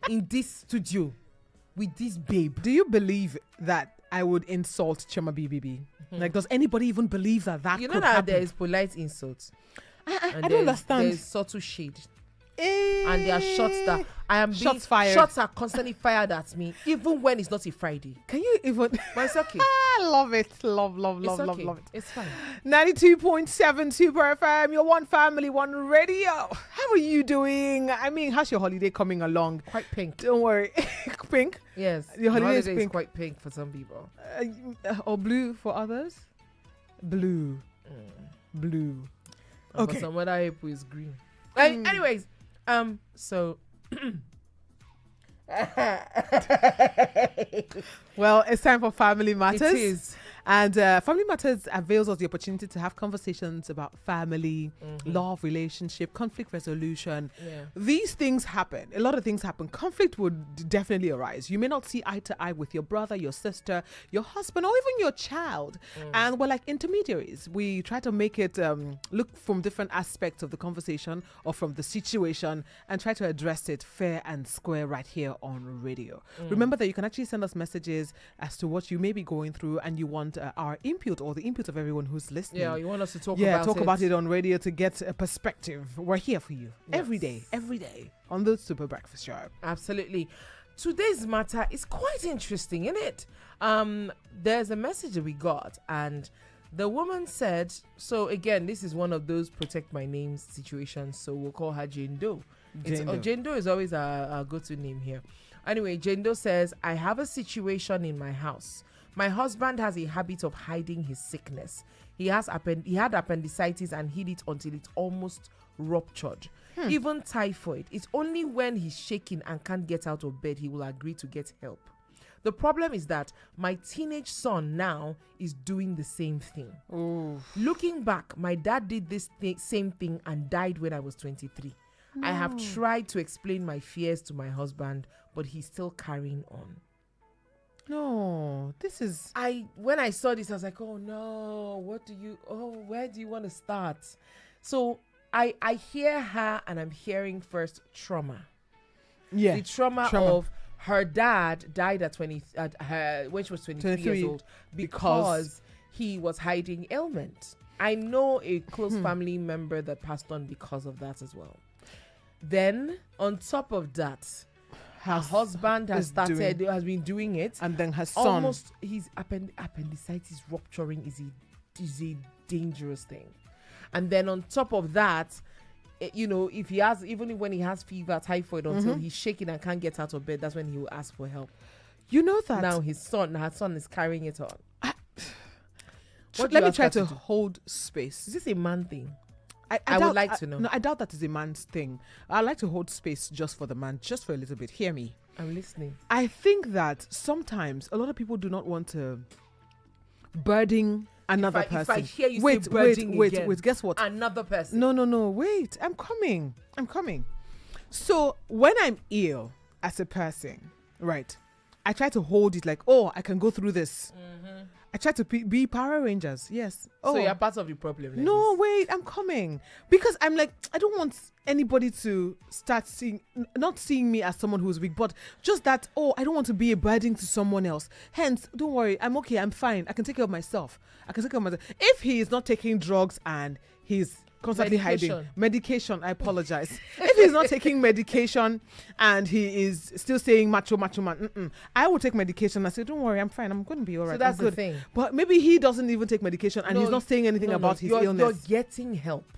in this studio with this babe. Do you believe that I would insult Chima BBB? Like, does anybody even believe that You know could that happen? there is polite insult. I don't understand. There's subtle shade. And there are shots that I am Shots fired. Shots are constantly fired at me, even when it's not a Friday. Can you even? But it's okay. I love it. Love Okay. it. It's fine. 92.7 Super FM, your one family, one radio. How are you doing? I mean, how's your holiday coming along? Quite pink. Don't worry. Pink? Yes. Your holiday is is pink. quite pink for some people. Or blue for others? Blue. Blue. And Okay. for some other people is green. Anyways, so Well, it's time for Family Matters. it is. And Family Matters avails us the opportunity to have conversations about family, love, relationship, conflict resolution. Yeah. These things happen. A lot of things happen. Conflict would definitely arise. You may not see eye to eye with your brother, your sister, your husband, or even your child. And we're like intermediaries. We try to make it look from different aspects of the conversation or from the situation and try to address it fair and square right here on radio. Remember that you can actually send us messages as to what you may be going through and you want our input or the input of everyone who's listening. Yeah, you want us to talk about it on radio to get a perspective. We're here for you Yes. every day on the Super Breakfast Show. Absolutely. Today's matter is quite interesting, isn't it? There's a message that we got, and the woman said, so again, this is one of those protect my name situations, so we'll call her Jane Doe. Jane Doe is always a go-to name here. Anyway, Jane Doe says, I have a situation in my house. My husband has a habit of hiding his sickness. He had appendicitis and hid it until it almost ruptured. Even typhoid. It's only when he's shaking and can't get out of bed he will agree to get help. The problem is that my teenage son now is doing the same thing. Oh, Looking back, my dad did this same thing and died when I was 23. I have tried to explain my fears to my husband, but he's still carrying on. no, this is... When I saw this, I was like, oh no, where do you want to start? So I hear her, and I'm hearing first trauma. Yeah. The trauma of her dad died at when she was 23 years old because he was hiding ailment. I know a close family member that passed on because of that as well. Then on top of that, her husband has been doing it, and then her son, almost his appendicitis rupturing is a dangerous thing. And then on top of that, if he has, even when he has fever, typhoid, until he's shaking and can't get out of bed, that's when he will ask for help. You know that now her son is carrying it on. Let me try to hold space. Is this a man thing? I would like to know. No, I doubt that is a man's thing. I like to hold space just for the man, just for a little bit. Hear me. I'm listening. I think that sometimes a lot of people do not want to burden another person. If I hear you wait, say burden wait, again, wait. Guess what? Another person. No. Wait. I'm coming. So when I'm ill as a person, right, I try to hold it like, oh, I can go through this. I try to be Power Rangers. Yes. Oh, so you're part of the problem. No, wait, I'm coming. Because I'm like, I don't want anybody to start not seeing me as someone who's weak, but just that, oh, I don't want to be a burden to someone else. Hence, don't worry, I'm okay, I'm fine. I can take care of myself. If he is not taking drugs and he's constantly hiding medication, I apologize. If he's not taking medication and he is still saying macho man, I will take medication. I say, don't worry, I'm fine, I'm going to be all right. So that's I'm good. the thing. But maybe he doesn't even take medication and he's not saying anything about his illness. You're getting help,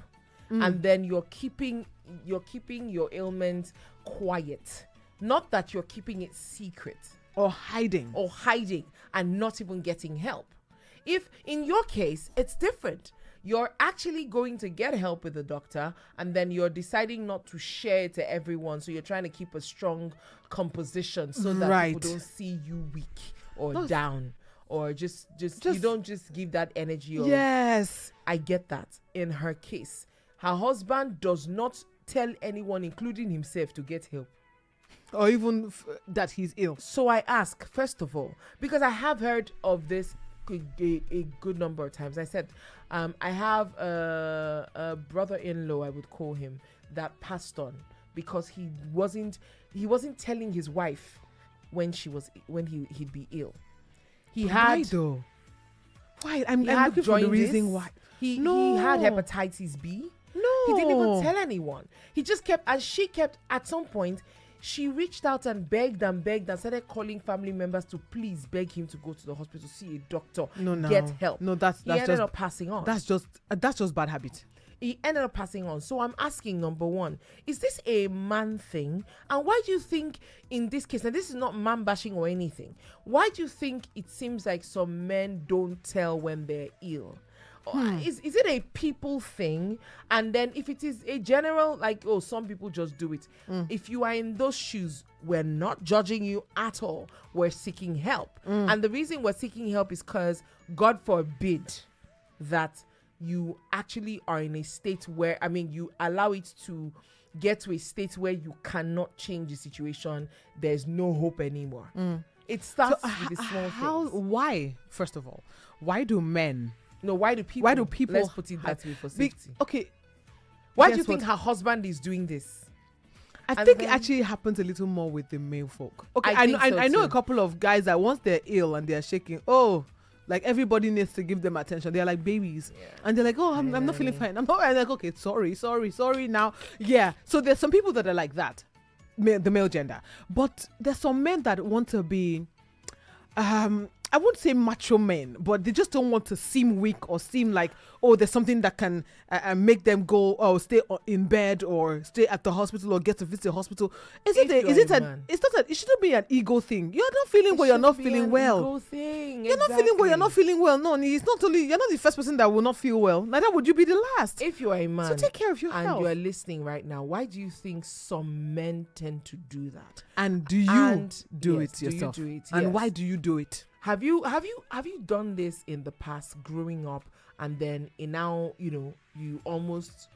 and then you're keeping your ailment quiet. Not that you're keeping it secret or hiding and not even getting help. If in your case it's different, you're actually going to get help with the doctor, and then you're deciding not to share it to everyone. So you're trying to keep a strong composition so that people don't see you weak or down, or just you don't just give that energy. Yes, I get that. In her case, her husband does not tell anyone, including himself, to get help, or even that he's ill. So I ask, first of all, because I have heard of this a good number of times. I said, I have a brother-in-law, I would call him, that passed on because he wasn't he wasn't telling his wife when he'd be ill. He Why had though? Why? I'm he had looking for the jaundice. reason why. He No. had hepatitis B. No. He didn't even tell anyone. He just kept, and she kept, at some point, she reached out and begged and started calling family members to please beg him to go to the hospital, see a doctor, get help. No, that's he ended just up passing on. that's just bad habit. He ended up passing on. So I'm asking, number one, is this a man thing? And why do you think in this case, and this is not man bashing or anything, why do you think it seems like some men don't tell when they're ill? Is it a people thing? And then if it is a general, like, oh, some people just do it. If you are in those shoes, we're not judging you at all. We're seeking help. And the reason we're seeking help is because God forbid that you actually are in a state where, you allow it to get to a state where you cannot change the situation. There's no hope anymore. It starts with the small things. Why? First of all, why do men? No, why do people? Let's put it that way for safety. Okay. Why do you think her husband is doing this? I think it actually happens a little more with the male folk. Okay, I know a couple of guys that once they're ill and they're shaking, like everybody needs to give them attention. They're like babies, and they're like, I'm not feeling fine. I'm like, okay, sorry now. Yeah. So there's some people that are like that, the male gender, but there's some men that want to be, I wouldn't say macho men, but they just don't want to seem weak or seem like, there's something that can make them go, stay in bed or stay at the hospital or get to visit the hospital. It shouldn't be an ego thing. You're not feeling well, you're not feeling well. You're not feeling well, you're not feeling well. No, it's not only, you're not the first person that will not feel well. Neither would you be the last. If you are a man, so take care of your health. And you are listening right now, why do you think some men tend to do that? And do you do it yourself? Do you do it? And yes. why do you do it? Have you done this in the past, growing up, and then now you almost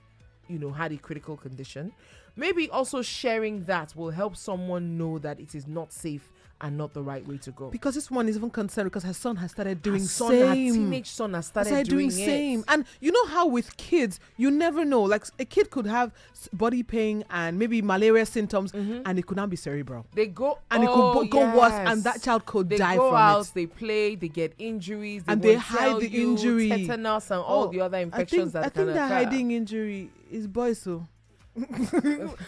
had a critical condition? Maybe also sharing that will help someone know that it is not safe and not the right way to go. Because this one is even concerned because her son has started doing her teenage son has started doing same. it. And you know how with kids, you never know. Like a kid could have body pain and maybe malaria symptoms, and it could not be cerebral. They go and it could go worse, and that child could die from it. They play, they get injuries, and they hide the injury, tetanus, and all the other infections I that can think occur. the hiding injury is boys, so.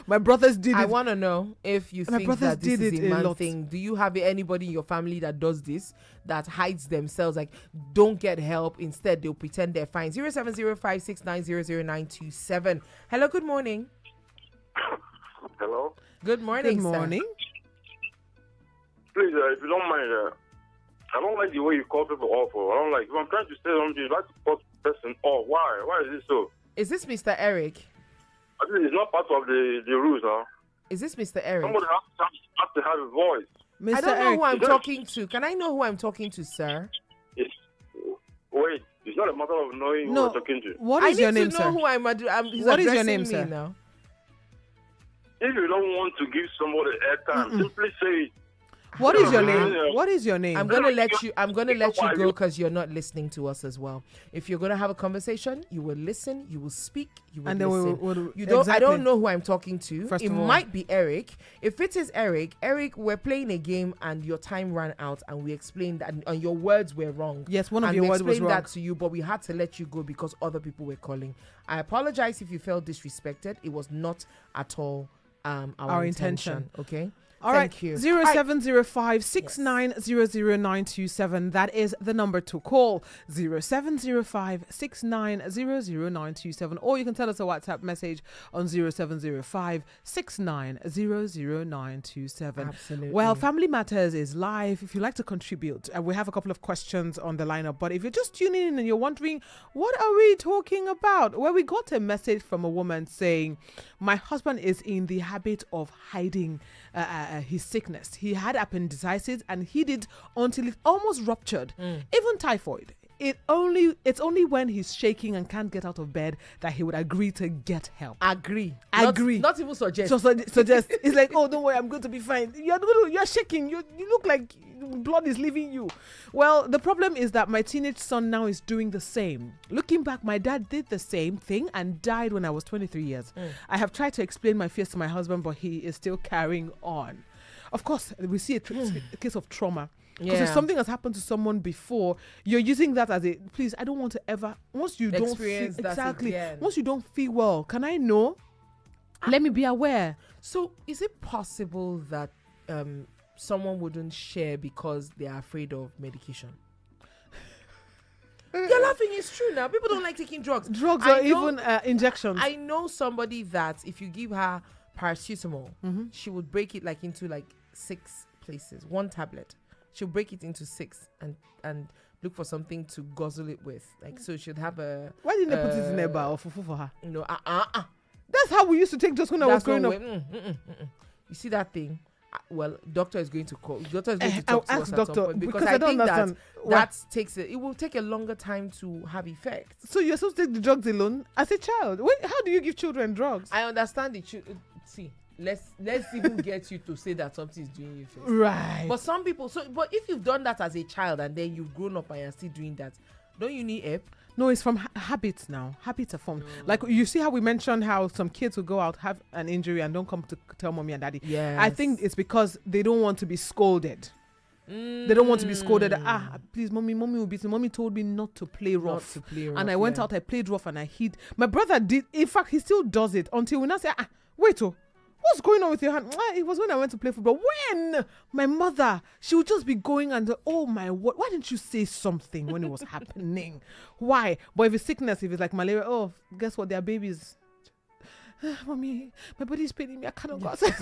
My brothers did it. I want to know if you think that this is a man thing. Do you have anybody in your family that does this, that hides themselves, like don't get help, instead they'll pretend they're fine? 070569000927. Hello, good morning. Hello. Good morning. Good morning. Please, if you don't mind, I don't like the way you call people awful. I don't like, if I'm trying to say something, you like to call the person off. Why? Why is this so? Is this Mr. Eric? I think it's not part of the rules now. Is this Mr. Eric? Somebody has to have a voice. Mr. I don't know Eric. who I'm talking to. Can I know who I'm talking to, sir? Wait, it's not a matter of knowing who you're talking to. What is your name, sir? I need to know who I'm what is your name, sir? Now. If you don't want to give somebody airtime, simply say. What is your name? What is your name? I'm gonna let you go because you're not listening to us as well. If you're gonna have a conversation, you will listen, you will speak, you will listen. I don't know who I'm talking to. It might be Eric. If it is Eric, we're playing a game and your time ran out, and we explained that, and your words were wrong. Yes, one of your words was wrong. We explained that to you, but we had to let you go because other people were calling. I apologize if you felt disrespected. It was not at all our intention. Okay. All right, 070569000927. That is the number to call. 070569000927. Or you can tell us a WhatsApp message on 070569000927. Absolutely. Well, Family Matters is live. If you'd like to contribute, we have a couple of questions on the lineup. But if you're just tuning in and you're wondering, what are we talking about? Well, we got a message from a woman saying, my husband is in the habit of hiding his sickness. He had appendicitis and he did until it almost ruptured. Even typhoid. it's only when he's shaking and can't get out of bed that he would agree to get help. Agree. Not even suggest. So suggest. It's like, oh, don't worry, I'm going to be fine. You're shaking. You look like blood is leaving you. Well, the problem is that my teenage son now is doing the same. Looking back, my dad did the same thing and died when I was 23 years. I have tried to explain my fears to my husband, but he is still carrying on. Of course, we see a case of trauma. Because if something has happened to someone before, you're using that as a, please, I don't want to ever, once you don't feel, exactly, once you don't feel well, can I know? Let me be aware. So is it possible that someone wouldn't share because they are afraid of medication? You're laughing, it's true now. People don't like taking drugs. Drugs or even injections. I know somebody that if you give her paracetamol, she would break it like into like 6 places, 1 tablet. She'll break it into 6 and look for something to guzzle it with. Like, so she'd have a... Why didn't they put it in a bar or fufu for her? No, That's how we used to take just when I was growing up. You see that thing? Well, doctor is going to call. Doctor is going to talk to us at some point because I don't understand. It will take a longer time to have effect. So you're supposed to take the drugs alone as a child? How do you give children drugs? I understand it. See, let's even get you to say that something is doing you first. Right. But some people. But if you've done that as a child and then you've grown up and you're still doing that, don't you need help? No, it's from habits now. Habits are formed. Like, you see how we mentioned how some kids will go out, have an injury and don't come to tell mommy and daddy. Yes. I think it's because they don't want to be scolded. They don't want to be scolded. Please, mommy will beat me. Mommy told me not to play rough. And I went out, I played rough and I hid. My brother did. In fact, he still does it until we now say, wait, what's going on with your hand? It was when I went to play football. When my mother, she would just be going and, oh my word, why didn't you say something when it was happening? Why? But if it's sickness, if it's like malaria, oh, guess what? They are babies. Mommy, my body's paining me. I cannot go outside.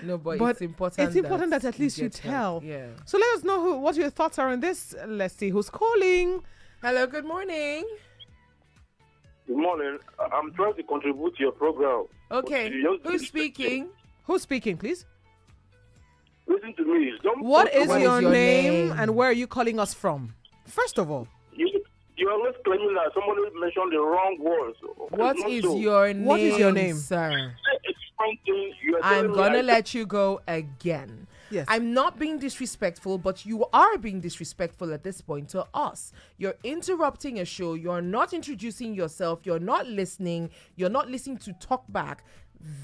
No, but it's important. It's important that at least you tell. Yeah. So let us know what your thoughts are on this. Let's see who's calling. Hello, good morning. Good morning. I'm trying to contribute to your program. Okay. Who's speaking? Who's speaking, please? Listen to me. What is your name and where are you calling us from? First of all. You're always claiming that somebody mentioned the wrong words. What is your name, sir? I'm going to let you go again. Yes. I'm not being disrespectful, but you are being disrespectful at this point to us. You're interrupting a show. You're not introducing yourself. You're not listening. You're not listening to talk back.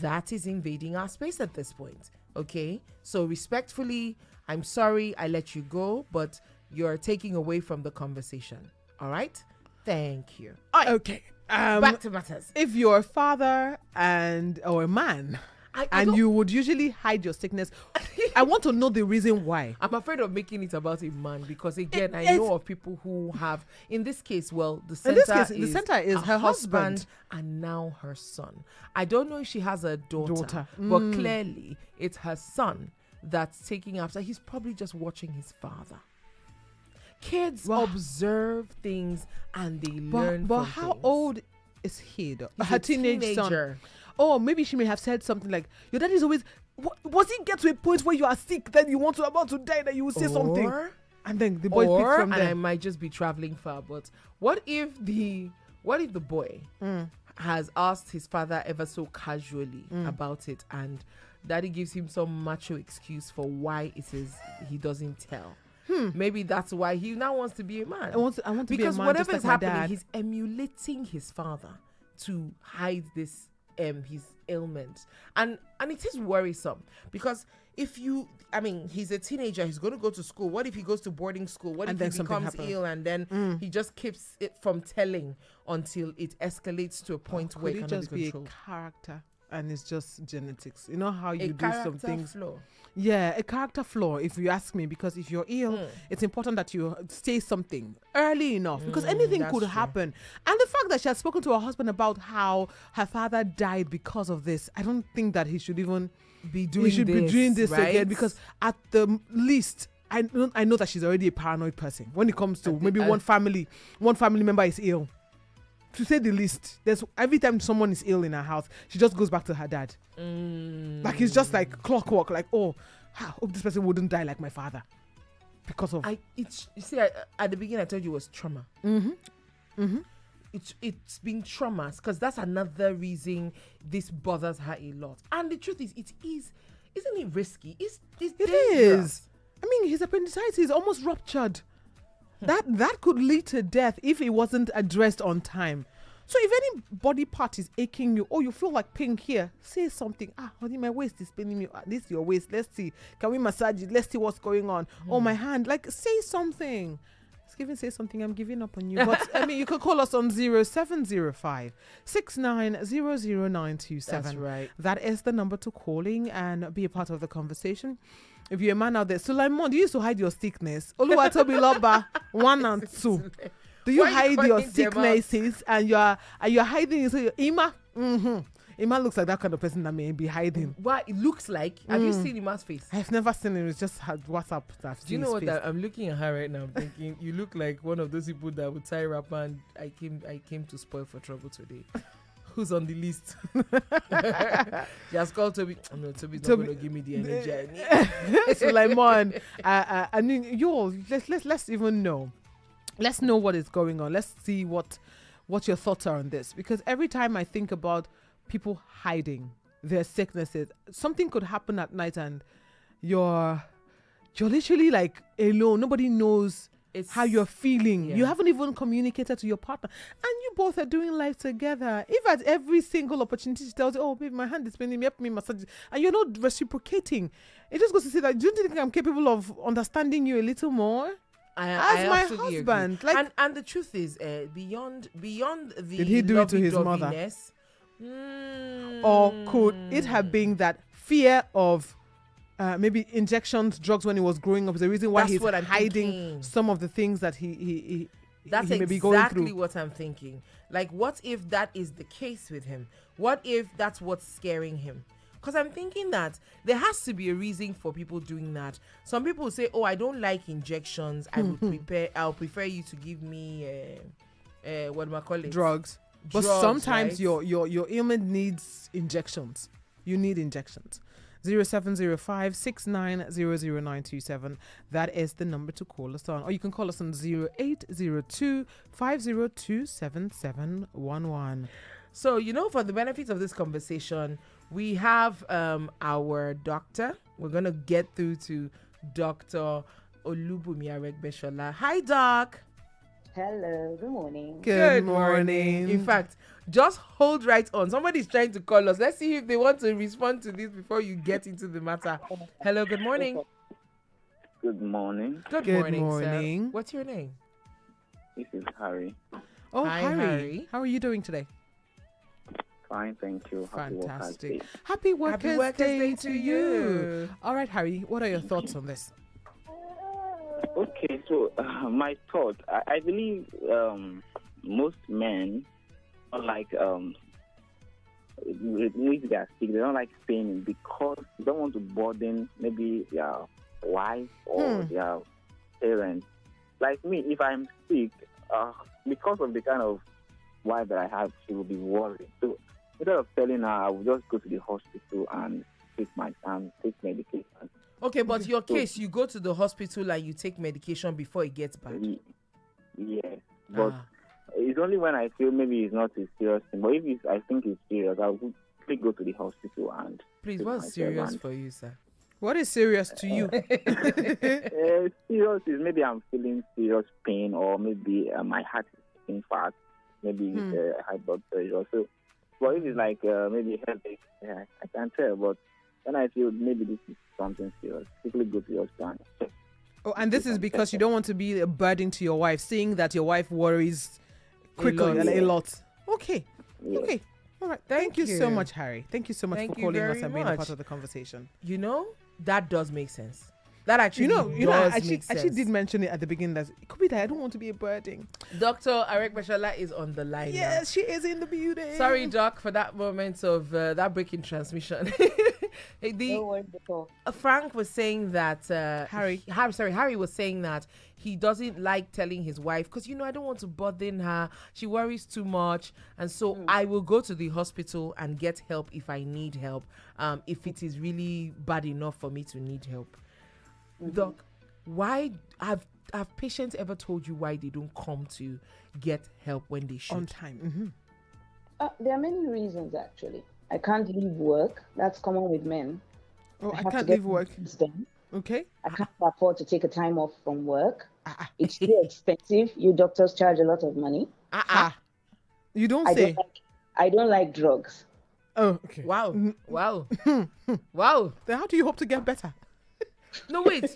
That is invading our space at this point. Okay? So respectfully, I'm sorry I let you go, but you're taking away from the conversation. All right? Thank you. Okay. Back to matters. If you're a father or a man, and you would usually hide your sickness, I want to know the reason why. I'm afraid of making it about a man because, again, I know of people who have, in this case, the center is her husband and now her son. I don't know if she has a daughter. But clearly it's her son that's taking after. He's probably just watching his father. Kids observe things and they learn. But how old is he though? He's her a teenage son. Oh, maybe she may have said something like, your daddy's always, was he get to a point where you are sick, then you want to about to die, that you will say something? And then the boy picks from there. And I might just be traveling far, but what if the boy has asked his father ever so casually about it and daddy gives him some macho excuse for why it is he doesn't tell? Maybe that's why he now wants to be a man. I want to be a man. Because whatever is happening, dad. He's emulating his father to hide this his ailment. And it is worrisome because he's a teenager, he's going to go to school. What if he goes to boarding school? What if he becomes ill and then he just keeps it from telling until it escalates to a point where it cannot be controlled? A character and it's just genetics. You know how you do some things. Flaw. Yeah, a character flaw, if you ask me, because if you're ill, it's important that you say something early enough because anything could happen. And the fact that she has spoken to her husband about how her father died because of this, I don't think that he should even be doing this right? again, because at the least, I know that she's already a paranoid person when it comes to one family member is ill. To say the least, there's every time someone is ill in her house, she just goes back to her dad. Like it's just like clockwork. Like, I hope this person wouldn't die like my father. because of. At the beginning I told you it was trauma. It's been traumas, because that's another reason this bothers her a lot. And the truth is, isn't it risky? It is. I mean, his appendicitis is almost ruptured. That could lead to death if it wasn't addressed on time. So if any body part is aching you, or you feel like pain here, say something. Honey, my waist is paining me. This is your waist. Let's see. Can we massage it? Let's see what's going on. Oh, my hand. Like, say something. Say something. I'm giving up on you. But I mean, you could call us on 0705 69000927. That's right. That is the number to calling and be a part of the conversation. If you're a man out there, Sulaimon, you used to hide your sickness. Oluwatobi Loba 1 and 2. Do you hide your sicknesses and you're hiding? So Ima, Ima looks like that kind of person that may be hiding. Why it looks like? Have you seen Ima's face? I've never seen him. It's just had WhatsApp. Do you know what? I'm looking at her right now. I'm thinking you look like one of those people that would tie wrapper and I came to spoil for trouble today. Who's on the list? She has called Toby. No, Toby's not going to give me the energy I need. Sulaimon, I mean, let's even know. Let's know what is going on. Let's see what your thoughts are on this. Because every time I think about people hiding their sicknesses, something could happen at night and you're literally like alone. Nobody knows how you're feeling. You haven't even communicated to your partner, and you both are doing life together. If at every single opportunity she tells you, "Oh, babe, my hand is paining me, help me massage," and you're not reciprocating, it just goes to say that, do you think I'm capable of understanding you a little more? As my husband, agree. Like, and the truth is, beyond the did he do it to his mother, or could it have been that fear of maybe injections, drugs when he was growing up is the reason why he's hiding some of the things that he may be going through? That's exactly what I'm thinking. Like, what if that is the case with him? What if that's what's scaring him? Because I'm thinking that there has to be a reason for people doing that. Some people say, "Oh, I don't like injections. I'll prefer you to give me what do I call it? Drugs." But sometimes right? your ailment needs injections. You need injections. 0705 69000927. That is the number to call us on. Or you can call us on 0802 502 7711. So, for the benefit of this conversation, we have our doctor. We're going to get through to Dr. Olubumi Aregbeshola. Hi, Doc. Hello, good morning. Good morning. In fact, just hold right on. Somebody's trying to call us. Let's see if they want to respond to this before you get into the matter. Hello, good morning. Good morning. Good morning, sir. What's your name? This is Harry. Oh, hi, Harry. How are you doing today? Fine, thank you. Fantastic. Happy Workers' Day to you. All right, Harry, what are your thoughts on this? Okay, so my thought, I believe most men don't like if they are sick, they don't like pain because they don't want to burden maybe their wife or their parents. Like me, if I'm sick, because of the kind of wife that I have, she will be worried. So instead of telling her, I will just go to the hospital and take medication. Okay, but your case, you go to the hospital and you take medication before it gets bad. Yes, but it's only when I feel maybe it's not a serious thing. But if I think it's serious, I will quickly go to the hospital and. Please, what's serious for you, sir? What is serious to you? Serious is maybe I'm feeling serious pain, or maybe my heart is beating fast. Maybe it's high blood pressure. So, but if it's like maybe headache, I can't tell. But when I feel maybe this is something serious, quickly go to your hospital. Oh, and this is because you don't want to be a burden to your wife, seeing that your wife worries quickly a lot. Okay. Yeah. Okay. All right. Thank you so much, Harry. Thank you so much for calling us and being a part of the conversation. That does make sense. That actually I actually did mention it at the beginning that it could be that I don't want to be a burden. Dr. Aregbeshola is on the line. Yes, she is in the building. Sorry, Doc, for that moment of that breaking transmission. Frank was saying that Harry was saying that he doesn't like telling his wife because I don't want to burden her. She worries too much, and so I will go to the hospital and get help if I need help. If it is really bad enough for me to need help. Doc, why have patients ever told you why they don't come to get help when they should? On time. There are many reasons, actually. I can't leave work. That's common with men. Oh, I have to can't get leave work. things done. Okay. I can't afford to take a time off from work. It's too expensive. You doctors charge a lot of money. You don't I say. I don't like drugs. Oh, okay. Wow. Wow. Wow. Then how do you hope to get better? No, wait.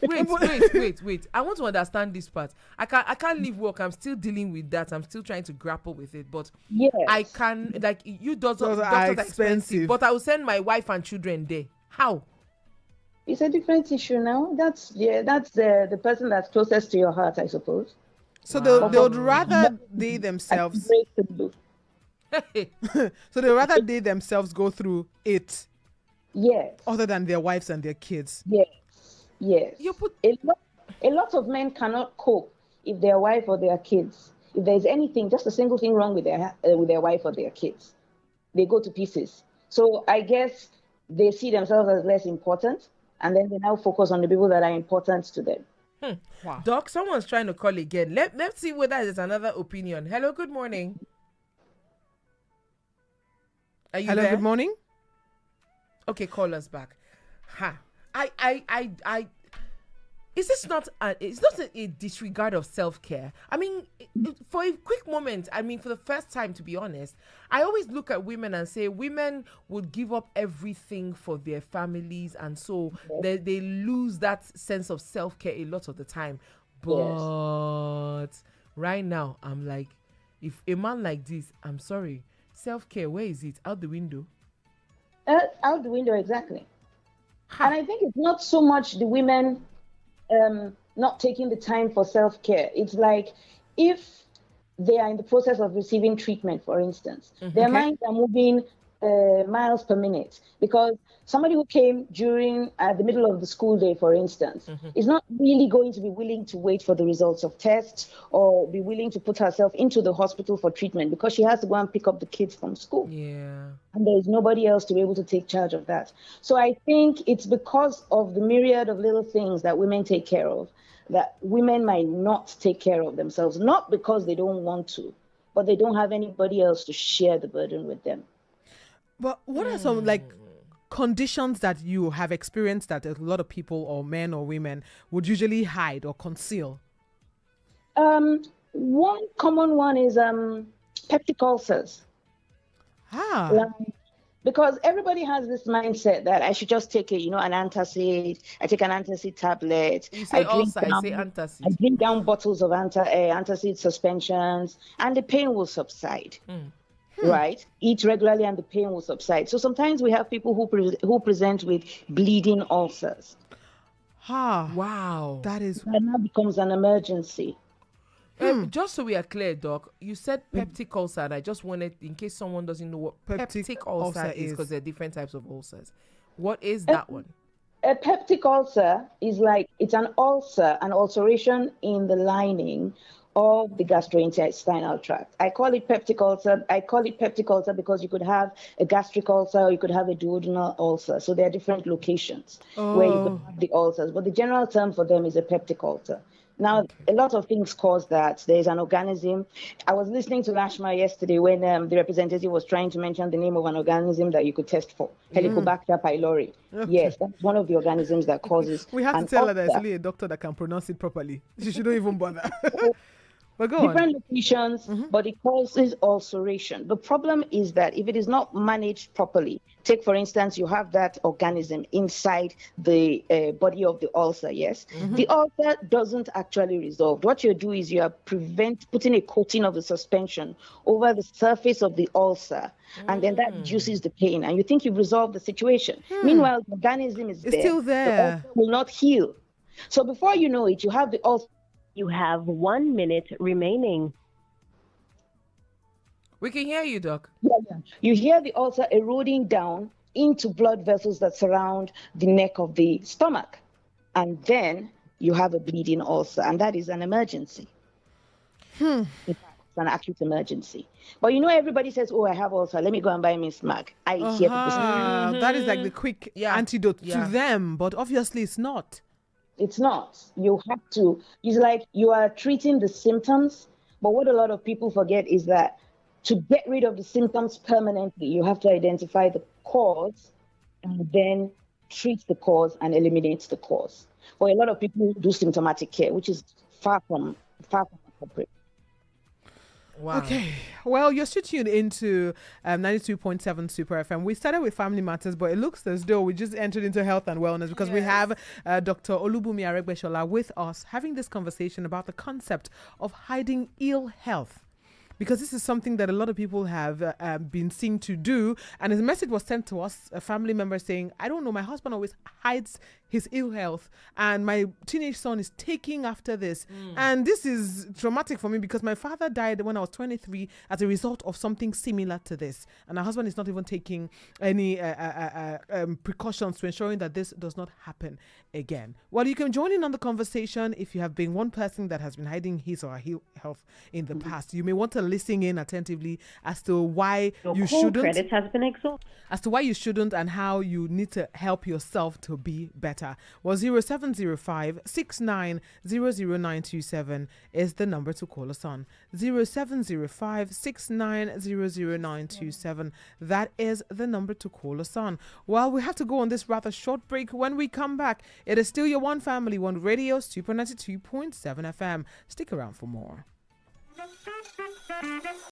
I want to understand this part. I can't leave work. I'm still dealing with that. I'm still trying to grapple with it. But Yes. I can, like, you doctors Those are are expensive. expensive. But I will send my wife and children there. How? It's a different issue now. That's the person that's closest to your heart, I suppose. So Wow. they would rather they themselves. So they rather they themselves go through it, Yes. other than their wives and their kids. Yes. You put A lot of men cannot cope if their wife or their kids. If there's anything, just a single thing wrong with their wife or their kids, they go to pieces. So I guess they see themselves as less important, and then they now focus on the people that are important to them. Wow. Doc, someone's trying to call again. Let's see whether there's another opinion. Hello, good morning. Are you Hello, there? good morning. Okay, call us back. Is this not it's not a disregard of self-care? I mean, for a quick moment, I mean, for the first time, to be honest, I always look at women and say women would give up everything for their families, and so they lose that sense of self-care a lot of the time. But right now, I'm like, if a man like this, I'm sorry, self-care, where is it? Out the window? Out the window, exactly. And I think it's not so much the women not taking the time for self-care. It's like if they are in the process of receiving treatment, for instance, their minds are moving miles per minute, because somebody who came during the middle of the school day, for instance, is not really going to be willing to wait for the results of tests or be willing to put herself into the hospital for treatment, because she has to go and pick up the kids from school. Yeah. And there is nobody else to be able to take charge of that. So I think it's because of the myriad of little things that women take care of that women might not take care of themselves, not because they don't want to, but they don't have anybody else to share the burden with them. But what are some conditions that you have experienced that a lot of people, or men or women, would usually hide or conceal? One common one is peptic ulcers. Because everybody has this mindset that I should just take an antacid. I take an antacid tablet. You say ulcer, I say antacid. I drink down bottles of antacid suspensions, and the pain will subside. Right? Eat regularly and the pain will subside. So sometimes we have people who present with bleeding ulcers. Wow. That now becomes an emergency. Just so we are clear, Doc, you said peptic ulcer, and I just wanted, in case someone doesn't know what peptic ulcer is, because there are different types of ulcers. What is that one? A peptic ulcer is it's an ulcer, an ulceration in the lining of the gastrointestinal tract. I call it peptic ulcer. I call it peptic ulcer because you could have a gastric ulcer, or you could have a duodenal ulcer. So there are different locations where you could have the ulcers. But the general term for them is a peptic ulcer. Now, a lot of things cause that. There's an organism. I was listening to Lashma yesterday when the representative was trying to mention the name of an organism that you could test for, Helicobacter pylori. Yes, that's one of the organisms that causes. We have to tell her there's only a doctor that can pronounce it properly. She shouldn't even bother. But go different locations, but it causes ulceration. The problem is that if it is not managed properly, take for instance, you have that organism inside the body of the ulcer, yes? The ulcer doesn't actually resolve. What you do is you are putting a coating of the suspension over the surface of the ulcer, and then that reduces the pain, and you think you've resolved the situation. Meanwhile, the organism is still there. The ulcer will not heal. So before you know it, you have the ulcer. You have 1 minute remaining. We can hear you, Doc. Yeah. You hear the ulcer eroding down into blood vessels that surround the neck of the stomach. And then you have a bleeding ulcer, and that is an emergency. It's an acute emergency. But everybody says, oh, I have ulcer. Let me go and buy Miss Mag. I hear people say that is like the quick antidote to them, but obviously it's not. It's not. You have to, it's like you are treating the symptoms, but what a lot of people forget is that to get rid of the symptoms permanently, you have to identify the cause and then treat the cause and eliminate the cause. But a lot of people do symptomatic care, which is far from appropriate. Wow. Okay, well, you're still tuned into 92.7 Super FM. We started with family matters, but it looks as though we just entered into health and wellness because we have Dr. Olubumi Aregbeshola with us having this conversation about the concept of hiding ill health. Because this is something that a lot of people have been seen to do. And his message was sent to us, a family member saying, I don't know, my husband always hides his ill health and my teenage son is taking after this. And this is traumatic for me because my father died when I was 23 as a result of something similar to this. And my husband is not even taking any precautions to ensuring that this does not happen again. Well, you can join in on the conversation if you have been one person that has been hiding his or her health in the past. You may want to listen in attentively as to why you shouldn't. Credit has been exhausted. As to why you shouldn't and how you need to help yourself to be better. Well, 0705 6900 is the number to call us on. 0705 6900 That is the number to call us on. Well, we have to go on this rather short break. When we come back, it is still your One Family, One Radio, Super 92.7 FM. Stick around for more.